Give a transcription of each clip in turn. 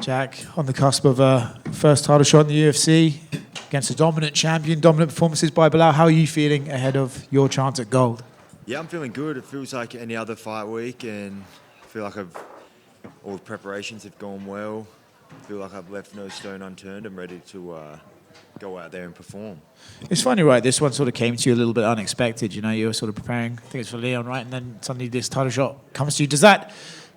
Jack, on the cusp of a first title shot in the UFC against a dominant champion, dominant performances by Belal. How are you feeling ahead of your chance at gold? Yeah, I'm feeling good. It feels like any other fight week, and I feel like all the preparations have gone well. I feel like I've left no stone unturned. I'm ready to go out there and perform. It's funny, right? This one sort of came to you a little bit unexpected. You know, you were sort of preparing, I think it's for Leon, right? And then suddenly this title shot comes to you. Does that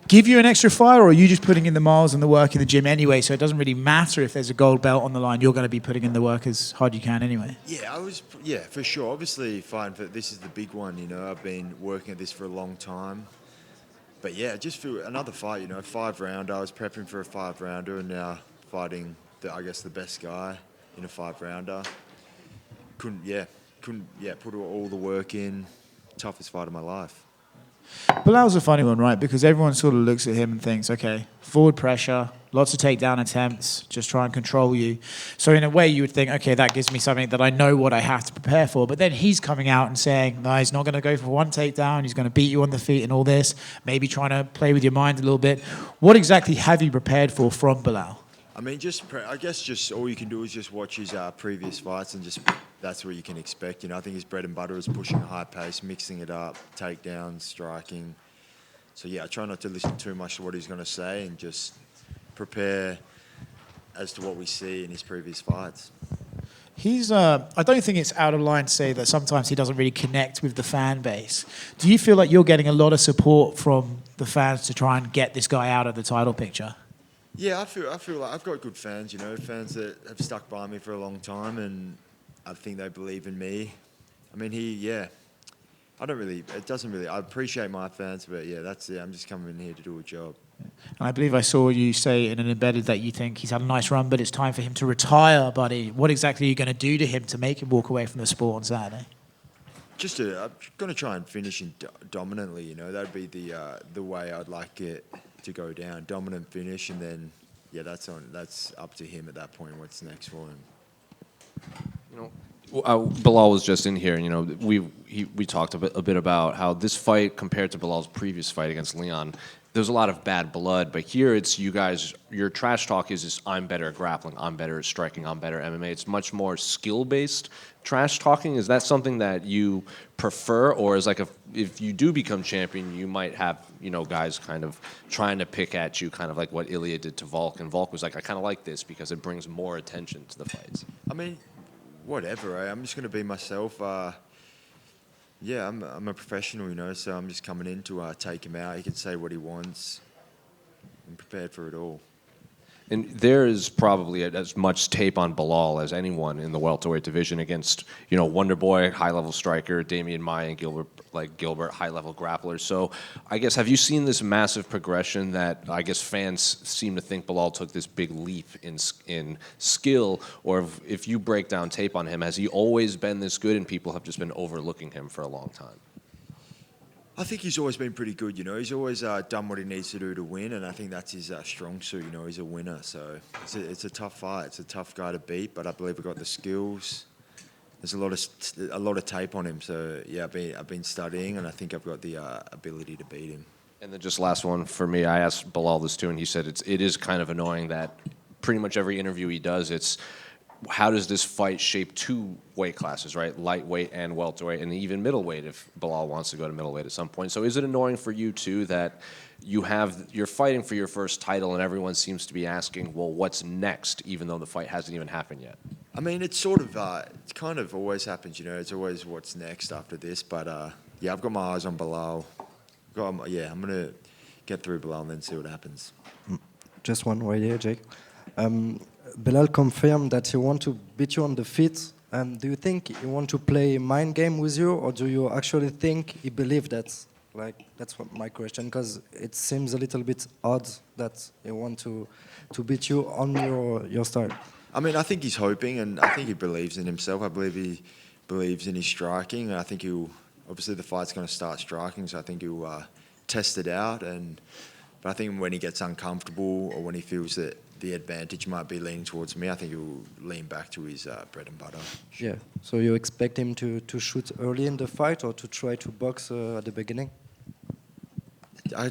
give you an extra fire, or are you just putting in the miles and the work in the gym anyway, so it doesn't really matter if there's a gold belt on the line, you're going to be putting in the work as hard as you can anyway? Yeah, for sure. Obviously, fighting for this is the big one, you know. I've been working at this for a long time. But yeah, just for another fight, you know, 5-rounder. I was prepping for a 5-rounder and now fighting, the best guy in a 5-rounder. Couldn't put all the work in. Toughest fight of my life. Belal's a funny one, right? Because everyone sort of looks at him and thinks, okay, forward pressure, lots of takedown attempts, just try and control you. So in a way, you would think, okay, that gives me something that I know what I have to prepare for. But then he's coming out and saying, no, he's not going to go for one takedown. He's going to beat you on the feet and all this, maybe trying to play with your mind a little bit. What exactly have you prepared for from Belal? I mean, I guess just all you can do is just watch his previous fights and just that's what you can expect. You know, I think his bread and butter is pushing a high pace, mixing it up, takedowns, striking. So yeah, I try not to listen too much to what he's going to say and just prepare as to what we see in his previous fights. I don't think it's out of line to say that sometimes he doesn't really connect with the fan base. Do you feel like you're getting a lot of support from the fans to try and get this guy out of the title picture? Yeah, I feel like I've got good fans, you know, fans that have stuck by me for a long time, and I think they believe in me. I mean, I appreciate my fans, but yeah, that's it. I'm just coming in here to do a job. And I believe I saw you say in an embedded that you think he's had a nice run, but it's time for him to retire, buddy. What exactly are you going to do to him to make him walk away from the sport on Saturday? I'm going to try and finish him dominantly, you know. That'd be the way I'd like it to go down. Dominant finish, and then, yeah, that's up to him at that point, what's next for him. You know, Belal was just in here, and you know, we talked a bit about how this fight compared to Belal's previous fight against Leon, there's a lot of bad blood, but here it's you guys. Your trash talk is I'm better at grappling, I'm better at striking, I'm better at MMA. It's much more skill-based trash talking. Is that something that you prefer, or is if you do become champion, you might have guys kind of trying to pick at you, kind of like what Ilya did to Volk, and Volk was like, I kind of like this because it brings more attention to the fights. I mean, whatever. I'm just going to be myself. Yeah, I'm a professional, you know, so I'm just coming in to take him out. He can say what he wants. I'm prepared for it all. And there is probably as much tape on Belal as anyone in the welterweight division against, Wonder Boy, high-level striker, Damian Maia, and Gilbert, high-level grapplers. So I guess, have you seen this massive progression that I guess fans seem to think Belal took this big leap in skill? Or if you break down tape on him, has he always been this good and people have just been overlooking him for a long time? I think he's always been pretty good, you know. He's always done what he needs to do to win, and I think that's his strong suit, you know. He's a winner, so it's a tough fight. It's a tough guy to beat, but I believe we've got the skills. There's a lot of tape on him, so yeah, I've been studying, and I think I've got the ability to beat him. And then just last one for me, I asked Belal this too, and he said it is kind of annoying that pretty much every interview he does, it's how does this fight shape two weight classes, right? Lightweight and welterweight, and even middleweight if Belal wants to go to middleweight at some point. So is it annoying for you too that you're fighting for your first title and everyone seems to be asking, well, what's next, even though the fight hasn't even happened yet? I mean, it's kind of always happens, you know. It's always what's next after this, but yeah, I've got my eyes on Belal. I'm going to get through Belal and then see what happens. Just one right here, Jake. Belal confirmed that he wants to beat you on the feet. Do you think he wants to play mind game with you, or do you actually think he believes that? That's my question, because it seems a little bit odd that he wants to beat you on your style. I mean, I think he's hoping, and I think he believes in himself. I believe he believes in his striking, and I think obviously the fight's going to start striking, so I think he'll test it out. But I think when he gets uncomfortable or when he feels that the advantage might be leaning towards me, I think he'll lean back to his bread and butter. Yeah. So you expect him to shoot early in the fight or to try to box at the beginning? I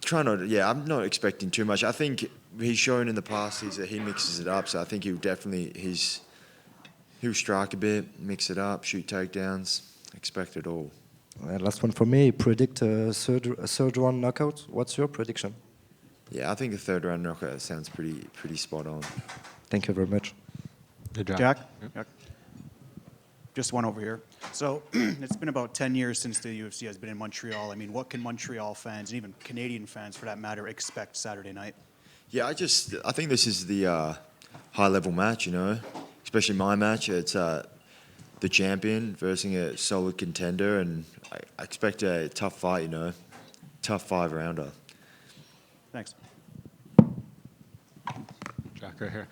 try not. Yeah, I'm not expecting too much. I think he's shown in the past that he mixes it up. So I think he'll strike a bit, mix it up, shoot takedowns. Expect it all. Last one for me. Predict a third round knockout. What's your prediction? Yeah, I think a third round knockout sounds pretty spot on. Thank you very much. Jack? Yeah. Just one over here. So it's been about 10 years since the UFC has been in Montreal. I mean, what can Montreal fans, and even Canadian fans for that matter, expect Saturday night? Yeah, I think this is the high-level match, you know, especially my match. It's the champion versus a solid contender, and I expect a tough fight, you know, tough 5-rounder. Thanks. Jack right here.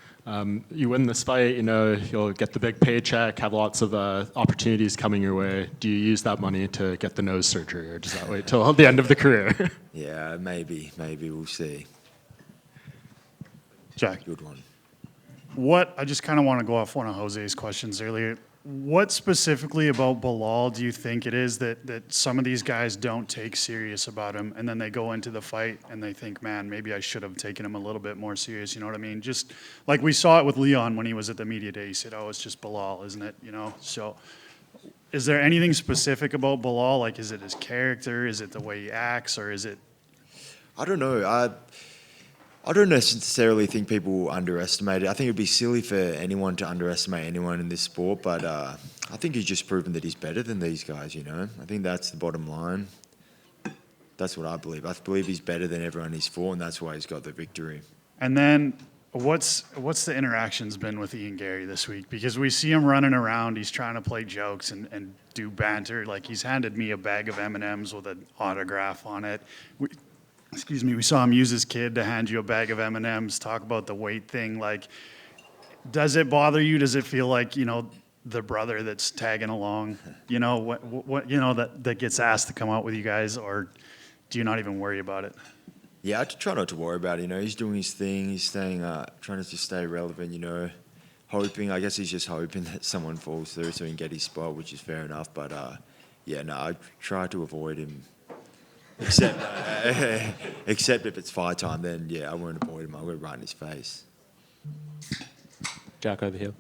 You win this fight, you know, you'll get the big paycheck, have lots of opportunities coming your way. Do you use that money to get the nose surgery, or does that wait till the end of the career? Yeah, maybe we'll see. Jack, Good one. I just kind of want to go off one of Jose's questions earlier. What specifically about Belal do you think it is that some of these guys don't take serious about him, and then they go into the fight and they think, man, maybe I should have taken him a little bit more serious, you know what I mean? Just like we saw it with Leon when he was at the media day. He said, oh, it's just Belal, isn't it? You know, so is there anything specific about Belal? Like, is it his character? Is it the way he acts? Or is it... I don't know. I don't necessarily think people underestimate it. I think it'd be silly for anyone to underestimate anyone in this sport, but I think he's just proven that he's better than these guys, you know? I think that's the bottom line. That's what I believe. I believe he's better than everyone he's fought, and that's why he's got the victory. And then what's the interactions been with Ian Gary this week? Because we see him running around. He's trying to play jokes and do banter. Like, he's handed me a bag of M&Ms with an autograph on it. We saw him use his kid to hand you a bag of M&Ms, talk about the weight thing. Like, does it bother you? Does it feel like, you know, the brother that's tagging along, you know, what you know, that gets asked to come out with you guys, or do you not even worry about it? Yeah, I try not to worry about it, you know. He's doing his thing. He's staying, trying to just stay relevant, you know. I guess he's just hoping that someone falls through so he can get his spot, which is fair enough. But, yeah, no, I try to avoid him. Except if it's fight time, then yeah, I won't avoid him. I'll go right in his face. Jack over here.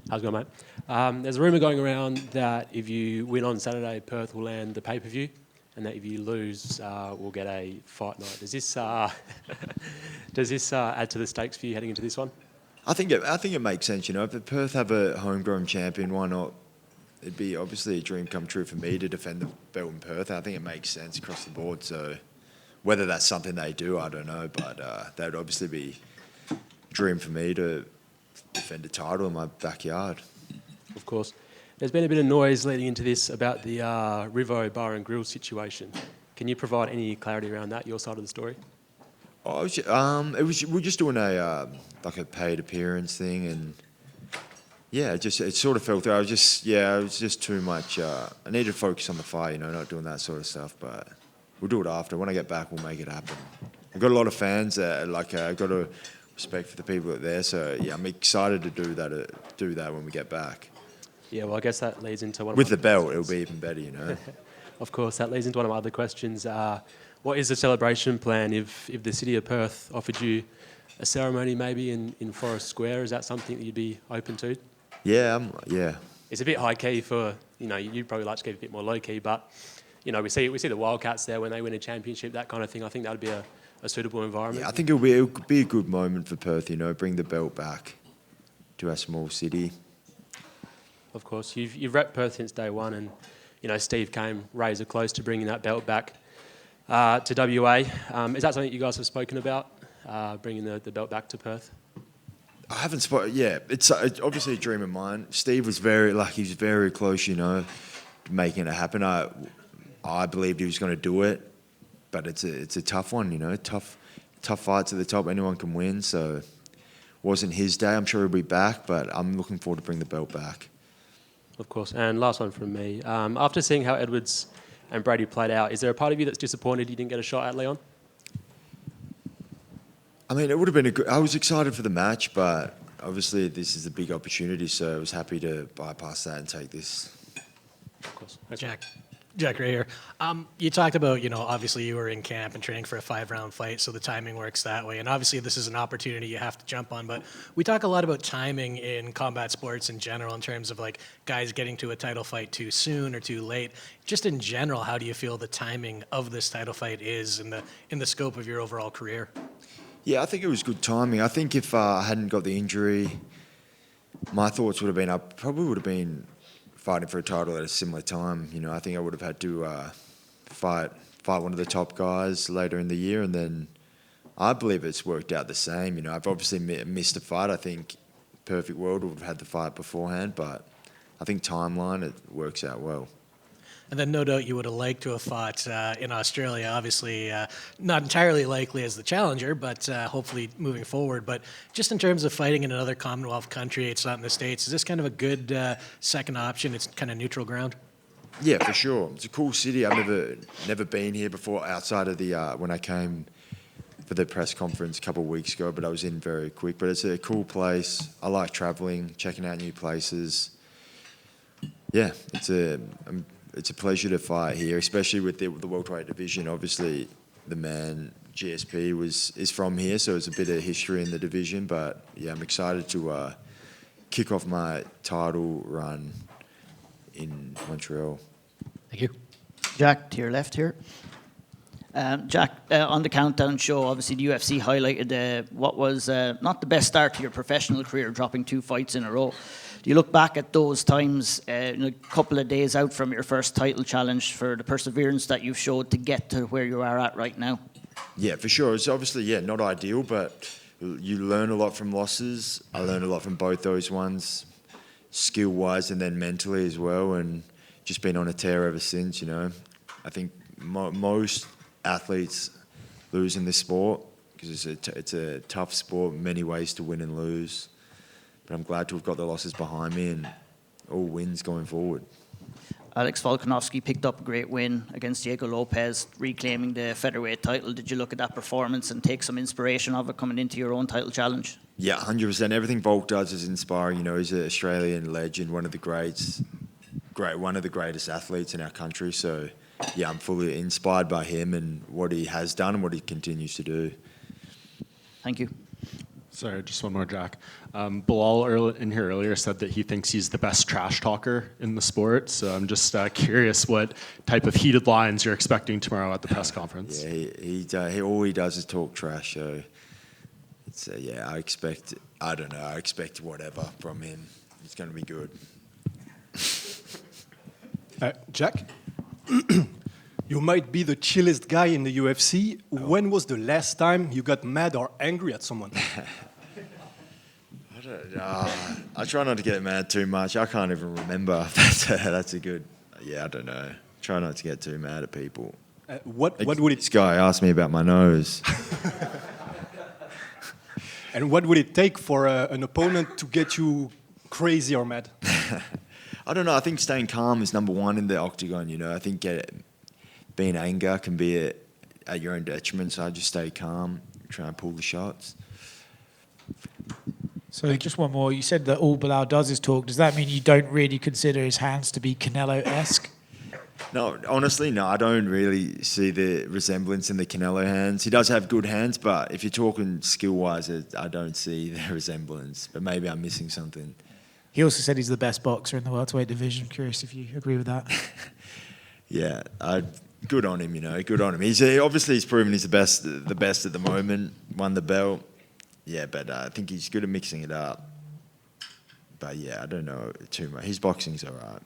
How's it going, mate? There's a rumour going around that if you win on Saturday, Perth will land the pay-per-view, and that if you lose, we'll get a fight night. Does this add to the stakes for you heading into this one? I think it makes sense. You know, if Perth have a homegrown champion, why not? It'd be obviously a dream come true for me to defend the belt in Perth. I think it makes sense across the board. So whether that's something they do, I don't know. But that would obviously be a dream for me to defend a title in my backyard. Of course. There's been a bit of noise leading into this about the Rivo Bar and Grill situation. Can you provide any clarity around that, your side of the story? Oh, we're just doing a like a paid appearance thing, and yeah, it sort of fell through. It was just too much. I need to focus on the fight, you know, not doing that sort of stuff. But we'll do it after. When I get back, we'll make it happen. I've got a lot of fans. I've got a respect for the people that are there. So yeah, I'm excited to do that when we get back. Yeah, well, I guess that leads into one. With the belt, it'll be even better, you know. Of course, that leads into one of my other questions. What is the celebration plan if the city of Perth offered you a ceremony maybe in Forest Square? Is that something that you'd be open to? Yeah, yeah. It's a bit high key for, you know, you'd probably like to keep it a bit more low key, but, you know, we see the Wildcats there when they win a championship, that kind of thing. I think that would be a suitable environment. Yeah, I think it would be a good moment for Perth, you know, bring the belt back to our small city. Of course, you've repped Perth since day one, and, you know, Steve came razor close to bringing that belt back to WA. Is that something you guys have spoken about, bringing the belt back to Perth? I haven't spoken. Yeah, it's obviously a dream of mine. Steve was he's very close, you know, to making it happen. I believed he was going to do it, but it's a tough one, you know, tough fights at the top. Anyone can win, so it wasn't his day. I'm sure he'll be back, but I'm looking forward to bring the belt back. Of course, and last one from me. After seeing how Edwards and Brady played out, is there a part of you that's disappointed you didn't get a shot at Leon? I mean, it would have been I was excited for the match, but obviously this is a big opportunity, so I was happy to bypass that and take this. Of course. Jack, Jack, right here. You talked about, obviously you were in camp and training for a 5-round fight, so the timing works that way. And obviously this is an opportunity you have to jump on. But we talk a lot about timing in combat sports in general in terms of like guys getting to a title fight too soon or too late. Just in general, how do you feel the timing of this title fight is in the scope of your overall career? Yeah, I think it was good timing. I think if I hadn't got the injury, my thoughts would have been I probably would have been fighting for a title at a similar time. I think I would have had to fight one of the top guys later in the year, and then I believe it's worked out the same. I've obviously missed a fight. I think perfect world would have had the fight beforehand, but I think timeline, it works out well. And then no doubt you would have liked to have fought in Australia. Obviously, not entirely likely as the challenger, but hopefully moving forward. But just in terms of fighting in another Commonwealth country, it's not in the States, is this kind of a good second option? It's kind of neutral ground? Yeah, for sure. It's a cool city. I've never been here before outside of the when I came for the press conference a couple of weeks ago, but I was in very quick. But it's a cool place. I like traveling, checking out new places. Yeah, it's a pleasure to fight here, especially with the welterweight division. Obviously, the man GSP is from here, so it's a bit of history in the division. But yeah, I'm excited to kick off my title run in Montreal. Thank you. Jack, to your left here. Jack, on the Countdown show, obviously the UFC highlighted what was not the best start to your professional career, dropping 2 fights in a row. Do you look back at those times, a couple of days out from your first title challenge, for the perseverance that you've showed to get to where you are at right now? Yeah, for sure. It's obviously, not ideal, but you learn a lot from losses. I learned a lot from both those ones, skill-wise and then mentally as well, and just been on a tear ever since, I think most athletes lose in this sport because it's a tough sport, many ways to win and lose. But I'm glad to have got the losses behind me and all wins going forward. Alex Volkanovski picked up a great win against Diego Lopez, reclaiming the featherweight title. Did you look at that performance and take some inspiration of it coming into your own title challenge? Yeah, 100%. Everything Volk does is inspiring. He's an Australian legend, one of the greatest athletes in our country. So, yeah, I'm fully inspired by him and what he has done and what he continues to do. Thank you. Sorry, just one more, Jack. Belal in here earlier said that he thinks he's the best trash talker in the sport. So I'm just curious what type of heated lines you're expecting tomorrow at the press conference. Yeah, he all he does is talk trash. So it's I expect whatever from him. It's going to be good. Jack, you might be the chillest guy in the UFC. Oh. When was the last time you got mad or angry at someone? I try not to get mad too much. I can't even remember. That's a good. I don't know. Try not to get too mad at people. What would it? This guy asked me about my nose. And what would it take for an opponent to get you crazy or mad? I don't know. I think staying calm is number one in the octagon. I think being anger can be at your own detriment. So I just stay calm, try and pull the shots. So just one more. You said that all Belal does is talk. Does that mean you don't really consider his hands to be Canelo-esque? No, honestly, no. I don't really see the resemblance in the Canelo hands. He does have good hands, but if you're talking skill-wise, I don't see the resemblance. But maybe I'm missing something. He also said he's the best boxer in the welterweight division. Curious if you agree with that. Yeah, good on him. Good on him. He's proven he's the best at the moment. Won the belt. Yeah, but I think he's good at mixing it up. But yeah, I don't know too much. His boxing's all right.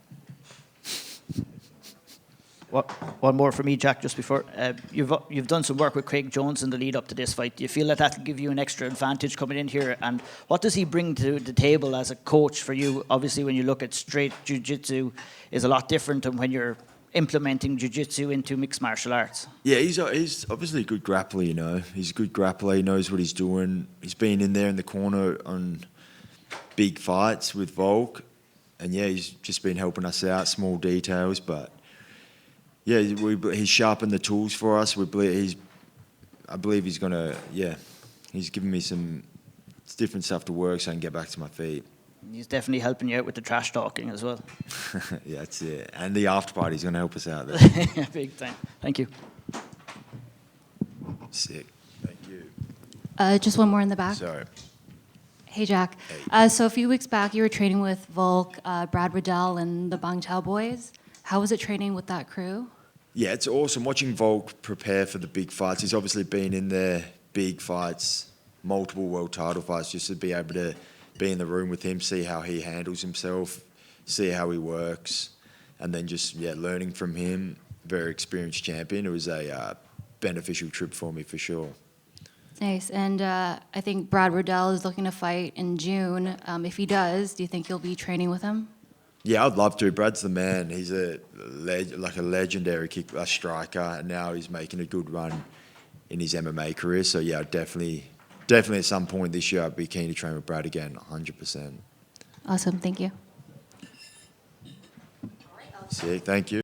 One more for me, Jack, just before. You've done some work with Craig Jones in the lead up to this fight. Do you feel that that'll give you an extra advantage coming in here? And what does he bring to the table as a coach for you? Obviously, when you look at straight jiu-jitsu, is a lot different than when you're implementing jiu-jitsu into mixed martial arts. Yeah, he's obviously a good grappler, He's a good grappler. He knows what he's doing. He's been in there in the corner on big fights with Volk. And, yeah, he's just been helping us out, small details, but... Yeah, he's sharpened the tools for us. I believe he's going to, he's given me some different stuff to work so I can get back to my feet. He's definitely helping you out with the trash talking as well. Yeah, that's it. And the after party's going to help us out there. Big time. Thank you. Sick. Thank you. Just one more in the back. Sorry. Hey, Jack. Hey. So a few weeks back, you were training with Volk, Brad Riddell, and the Bang Tao boys. How was it training with that crew? Yeah, it's awesome watching Volk prepare for the big fights. He's obviously been in there, big fights, multiple world title fights, just to be able to be in the room with him, see how he handles himself, see how he works, and then just, learning from him. Very experienced champion. It was a beneficial trip for me for sure. Nice. And I think Brad Riddell is looking to fight in June. If he does, do you think you'll be training with him? Yeah, I'd love to. Brad's the man. He's a legendary striker, and now he's making a good run in his MMA career. So yeah, definitely at some point this year, I'd be keen to train with Brad again, 100%. Awesome. Thank you. Sick. Thank you.